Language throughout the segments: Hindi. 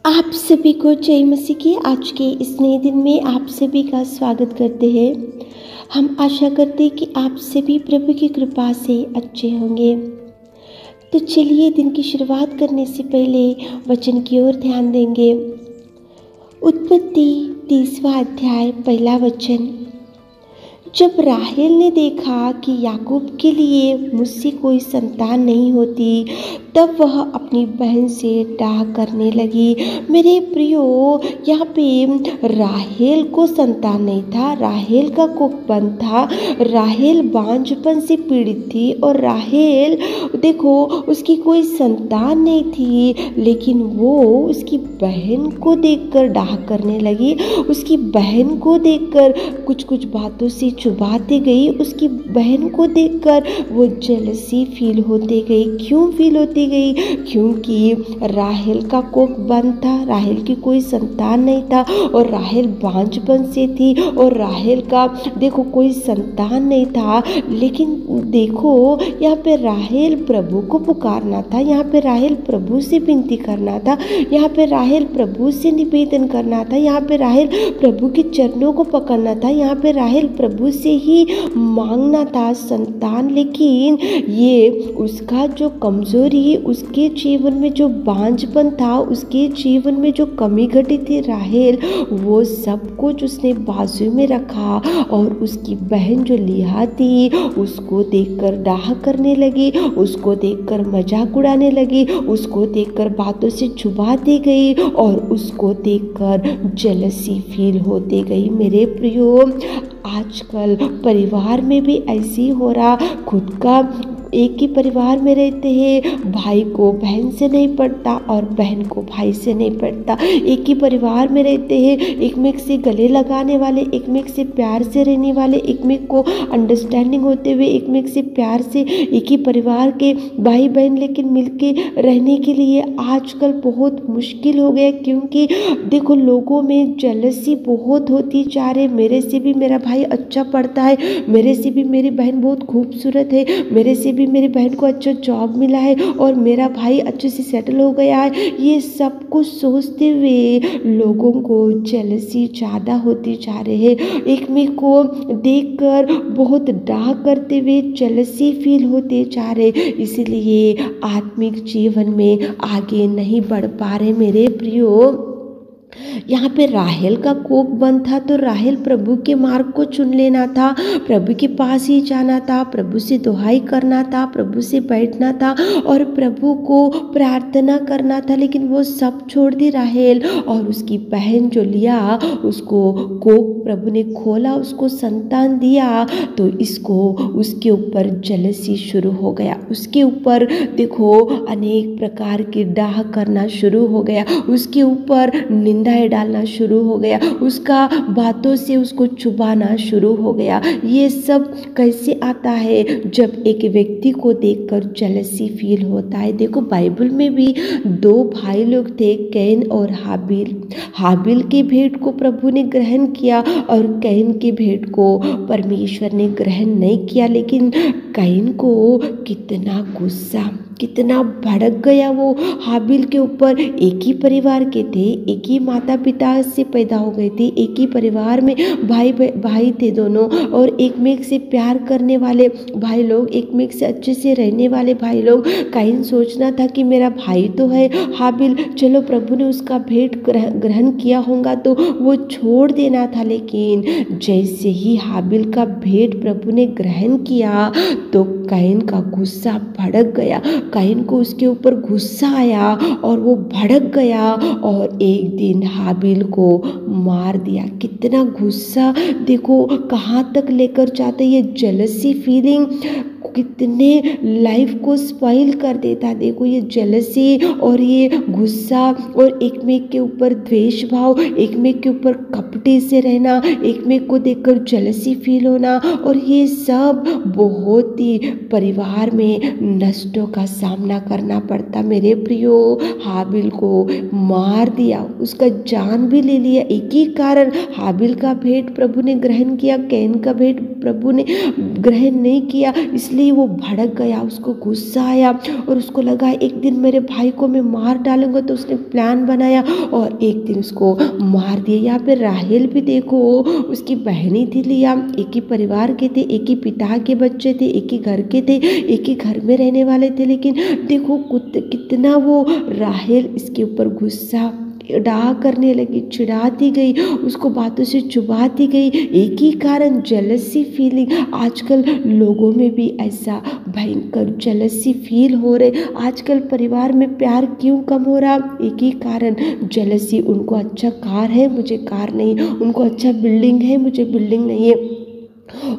आप सभी को जय मसीह की आज के इस नए दिन में आप सभी का स्वागत करते हैं। हम आशा करते हैं कि आप सभी प्रभु की कृपा से अच्छे होंगे। तो चलिए दिन की शुरुआत करने से पहले वचन की ओर ध्यान देंगे। उत्पत्ति 30वां अध्याय पहला वचन। जब राहेल ने देखा कि याकूब के लिए मुझसे कोई संतान नहीं होती, तब वह अपनी बहन से डाह करने लगी। मेरे प्रियो, यहाँ पे राहेल को संतान नहीं था, राहेल का कोख बंद था, राहेल बांझपन से पीड़ित थी और राहेल देखो उसकी कोई संतान नहीं थी, लेकिन वो उसकी बहन को देखकर डाह करने लगी। उसकी बहन को देखकर कुछ बातों से चुभाती गई। उसकी बहन को देखकर वो जेलसी फील होती गई। क्यों फील होती गई? क्योंकि राहेल का कोख बंद था, राहेल की कोई संतान नहीं था और राहेल बांझपन से थी और राहेल का देखो कोई संतान नहीं था। लेकिन देखो यहाँ पे राहेल प्रभु को पुकारना था, यहाँ पे राहेल प्रभु से विनती करना था, यहाँ पे राहेल प्रभु से निवेदन करना था, यहाँ पे राहेल प्रभु के चरणों को पकड़ना था, यहाँ पे राहेल प्रभु से ही मांगना था संतान। लेकिन ये उसका जो कमजोरी, उसके जीवन में जो बांझपन था, उसके जीवन में जो कमी घटी थी राहेल, वो सब कुछ उसने बाजू में रखा और उसकी बहन जो लिहा थी उसको देखकर डाह करने लगी, उसको देखकर मजाक उड़ाने लगी, उसको देखकर बातों से छुपा दी गई और उसको देखकर जेलसी फील होती गई। मेरे प्रियो, आजकल परिवार में भी ऐसी हो रहा। खुद का एक ही परिवार में रहते हैं, भाई को बहन से नहीं पड़ता और बहन को भाई से नहीं पड़ता। एक ही परिवार में रहते हैं, एक में से गले लगाने वाले, एक में से प्यार से रहने वाले, एक में को अंडरस्टैंडिंग होते हुए एक में से प्यार से एक ही परिवार के भाई बहन, लेकिन मिलके रहने के लिए आजकल बहुत मुश्किल हो गया। क्योंकि देखो लोगों में जेलसी बहुत होती जा रही। मेरे से भी मेरा भाई अच्छा पढ़ता है, मेरे से भी मेरी बहन बहुत खूबसूरत है, मेरे से भी मेरी बहन को अच्छा जॉब मिला है और मेरा भाई अच्छे से सेटल हो गया है। ये सब कुछ सोचते हुए लोगों को जेलसी ज़्यादा होती जा रही है। एक में को देखकर बहुत डाह करते हुए जेलसी फील होते जा रहे, इसलिए आत्मिक जीवन में आगे नहीं बढ़ पा रहे। मेरे प्रियो, यहाँ पे राहेल का कोख बंद था तो राहेल प्रभु के मार्ग को चुन लेना था, प्रभु के पास ही जाना था, प्रभु से दुहाई करना था, प्रभु से बैठना था और प्रभु को प्रार्थना करना था। लेकिन वो सब छोड़ दी राहेल और उसकी बहन जो लिया, उसको कोख प्रभु ने खोला, उसको संतान दिया, तो इसको उसके ऊपर जेलसी शुरू हो गया। उसके ऊपर देखो अनेक प्रकार की डाह करना शुरू हो गया, उसके ऊपर निंदा डालना शुरू हो गया, उसका बातों से उसको चुभाना शुरू हो गया। ये सब कैसे आता है? जब एक व्यक्ति को देखकर जेलसी फील होता है। देखो बाइबल में भी दो भाई लोग थे, कैन और हाबिल। हाबिल के भेंट को प्रभु ने ग्रहण किया और कैन के भेंट को परमेश्वर ने ग्रहण नहीं किया। लेकिन कैन को कितना गुस्सा, कितना भड़क गया वो हाबिल के ऊपर। एक ही परिवार के थे, एक ही माता पिता से पैदा हो गए थे, एक ही परिवार में भाई थे दोनों, और एक में से प्यार करने वाले भाई लोग, एक में से अच्छे से रहने वाले भाई लोग। कैन सोचना था कि मेरा भाई तो है हाबिल, चलो प्रभु ने उसका भेंट ग्रहण किया होगा तो वो छोड़ देना था। लेकिन जैसे ही हाबिल का भेंट प्रभु ने ग्रहण किया तो कैन का गुस्सा भड़क गया, कैन को उसके ऊपर गुस्सा आया और वो भड़क गया और एक दिन हाबिल को मार दिया। कितना गुस्सा देखो कहाँ तक लेकर जाते ये जेलसी फीलिंग, कितने लाइफ को स्पॉइल कर देता। देखो ये जेलसी और ये गुस्सा और एक में के ऊपर द्वेष भाव, एक में के ऊपर कपटी से रहना, एक में को देखकर जेलसी फील होना, और ये सब बहुत ही परिवार में नष्टों का सामना करना पड़ता। मेरे प्रियो, हाबिल को मार दिया, उसका जान भी ले लिया। एक ही कारण हाबिल का भेंट प्रभु ने ग्रहण किया, कैन का भेंट प्रभु ने ग्रहण नहीं किया, इसलिए वो भड़क गया, उसको गुस्सा आया और उसको लगा एक दिन मेरे भाई को मैं मार डालूंगा। तो उसने प्लान बनाया और एक दिन उसको मार दिया। यहाँ पे राहेल भी देखो, उसकी बहनी थी लिया, एक ही परिवार के थे, एक ही पिता के बच्चे थे, एक ही घर के थे, एक ही घर में रहने वाले थे, लेकिन देखो कितना वो राहेल इसके ऊपर गुस्सा डाह करने लगी, चिढ़ाती गई, उसको बातों से चुभाती गई। एक ही कारण जेलसी फीलिंग। आजकल लोगों में भी ऐसा भयंकर जेलसी फील हो रहे। आजकल परिवार में प्यार क्यों कम हो रहा? एक ही कारण जेलसी। उनको अच्छा कार है, मुझे कार नहीं, उनको अच्छा बिल्डिंग है, मुझे बिल्डिंग नहीं है,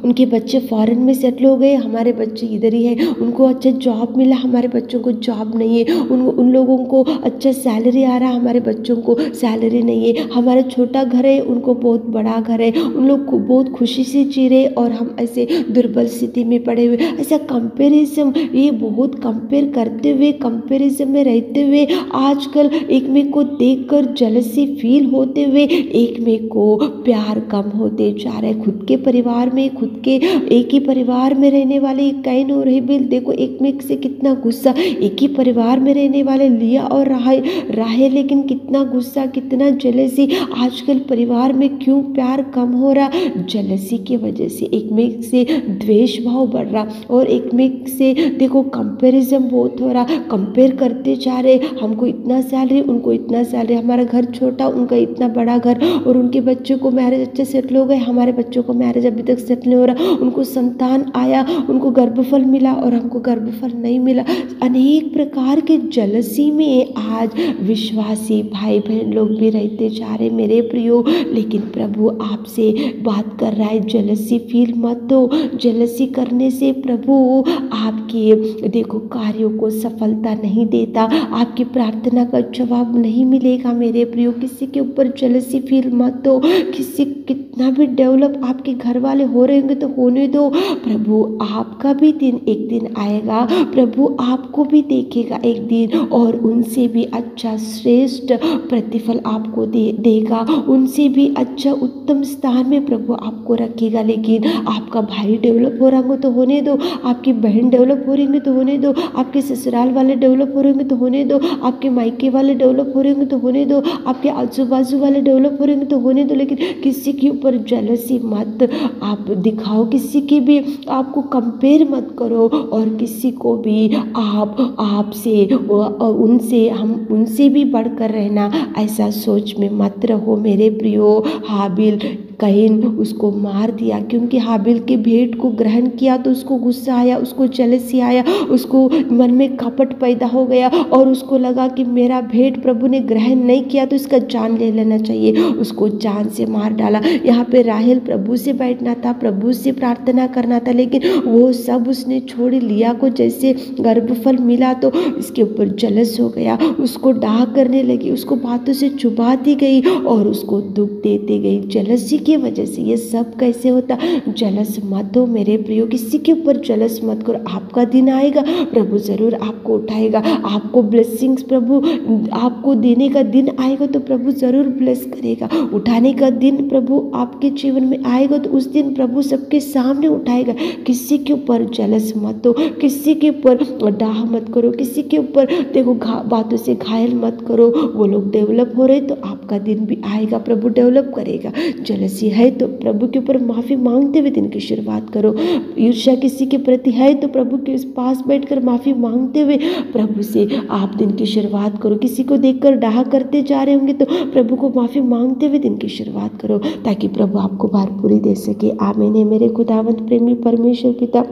उनके बच्चे फॉरेन में सेटल हो गए, हमारे बच्चे इधर ही हैं, उनको अच्छा जॉब मिला, हमारे बच्चों को जॉब नहीं है, उन लोगों को अच्छा सैलरी आ रहा, हमारे बच्चों को सैलरी नहीं है, हमारा छोटा घर है, उनको बहुत बड़ा घर है, उन लोग को बहुत खुशी से जी रहे और हम ऐसे दुर्बल स्थिति में पड़े हुए। ऐसा कंपेरिजन, ये बहुत कंपेयर करते हुए, कंपेरिजन में रहते हुए आजकल एक में को देखकर जेलसी फील होते हुए एक में को प्यार कम होते जा रहे। खुद के परिवार में, खुद के एक ही परिवार में रहने वाले कैन और हेबेल, देखो एक में से कितना गुस्सा। एक ही परिवार में रहने वाले लिया और राहेल, लेकिन कितना गुस्सा, कितना जेलसी। आजकल परिवार में क्यों प्यार कम हो रहा? जेलसी की वजह से। एक में से द्वेष भाव बढ़ रहा और एक में से देखो कंपैरिजन बहुत हो रहा। कंपेयर करते जा रहे, हमको इतना सैलरी, उनको इतना सैलरी, हमारा घर छोटा, उनका इतना बड़ा घर, और उनके बच्चों को मैरिज अच्छे सेटल हो गए, हमारे बच्चों को मैरिज अभी तक सेटल नहीं हो रहा, उनको संतान आया, उनको गर्भफल मिला और हमको गर्भफल नहीं मिला। अनेक प्रकार के जेलसी में आज विश्वासी भाई बहन लोग भी रहते जा रहे मेरे प्रियो। लेकिन प्रभु आपसे बात कर रहा है, जेलसी फील मत दो। जेलसी करने से प्रभु आपके देखो कार्यों को सफलता नहीं देता, आपकी प्रार्थना का जवाब नहीं मिलेगा मेरे प्रियो। किसी के ऊपर जेलसी फील मत दो। किसी कितना भी डेवलप आपके घर वाले हो रहे होंगे तो होने दो। प्रभु आपका भी दिन एक दिन आएगा, प्रभु आपको भी देखेगा एक दिन और उनसे भी अच्छा श्रेष्ठ प्रतिफल आपको देगा, उनसे भी अच्छा उत्तम स्थान में प्रभु आपको रखेगा। लेकिन आपका भाई डेवलप हो रहा हो तो होने दो, आपकी बहन डेवलप हो रही होंगे तो होने दो, आपके ससुराल वाले डेवलप हो रहे होंगे तो होने दो, आपके मायके वाले डेवलप हो रहे होंगे तो होने दो, आपके आजू बाजू वाले डेवलप हो रहे होंगे तो होने दो। लेकिन किसी के ऊपर जेलसी मत आप दिखाओ, किसी की भी आपको कंपेयर मत करो और किसी को भी आपसे उनसे हम उनसे भी बढ़कर रहना ऐसा सोच में मत रहो मेरे प्रियो। हाबिल कैन उसको मार दिया क्योंकि हाबिल के भेंट को ग्रहण किया तो उसको गुस्सा आया, उसको जेलसी आया, उसको मन में कपट पैदा हो गया और उसको लगा कि मेरा भेंट प्रभु ने ग्रहण नहीं किया तो इसका जान ले लेना चाहिए, उसको जान से मार डाला। यहाँ पे राहेल प्रभु से बैठना था, प्रभु से प्रार्थना करना था, लेकिन वो सब उसने छोड़ लिया। को जैसे गर्भफल मिला तो इसके ऊपर जलस हो गया, उसको डाह करने लगी, उसको बातों से चुभाती गई और उसको दुख देते गई जेलसी की वजह से। ये सब कैसे होता? जलस मत दो मेरे प्रियो, किसी के ऊपर जलस मत करो। आपका दिन आएगा, प्रभु जरूर आपको उठाएगा, आपको ब्लेसिंग्स प्रभु आपको देने का दिन आएगा तो प्रभु जरूर ब्लेस करेगा। उठाने का दिन प्रभु आपके जीवन में आएगा तो उस दिन प्रभु सबके सामने उठाएगा। किसी के ऊपर जलस मत दो, किसी के ऊपर डाह मत करो, किसी के ऊपर देखो बातों से घायल मत करो। वो लोग डेवलप हो रहे तो आपका दिन भी आएगा, प्रभु डेवलप करेगा। जलसी है तो प्रभु के ऊपर माफ़ी मांगते हुए दिन की शुरुआत करो। ईर्ष्या किसी के प्रति है तो प्रभु के पास बैठकर माफ़ी मांगते हुए प्रभु से आप दिन की शुरुआत करो। किसी को देखकर डाह करते जा रहे होंगे तो प्रभु को माफ़ी मांगते हुए दिन की शुरुआत करो ताकि प्रभु आपको भरपूरी दे सके। आमीन है मेरे खुदावंत प्रेमी परमेश्वर पिता।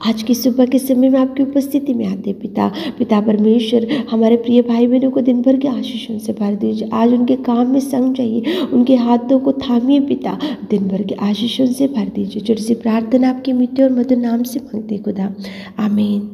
आज की सुबह के समय में आपकी उपस्थिति में आते पिता परमेश्वर हमारे प्रिय भाई बहनों को दिन भर के आशीषों से भर दीजिए। आज उनके काम में संग चाहिए, उनके हाथों को थामिए पिता, दिन भर के आशीषों से भर दीजिए। छोटी सी प्रार्थना आपके मीठे और मधुर नाम से मांगते खुदा, आमीन।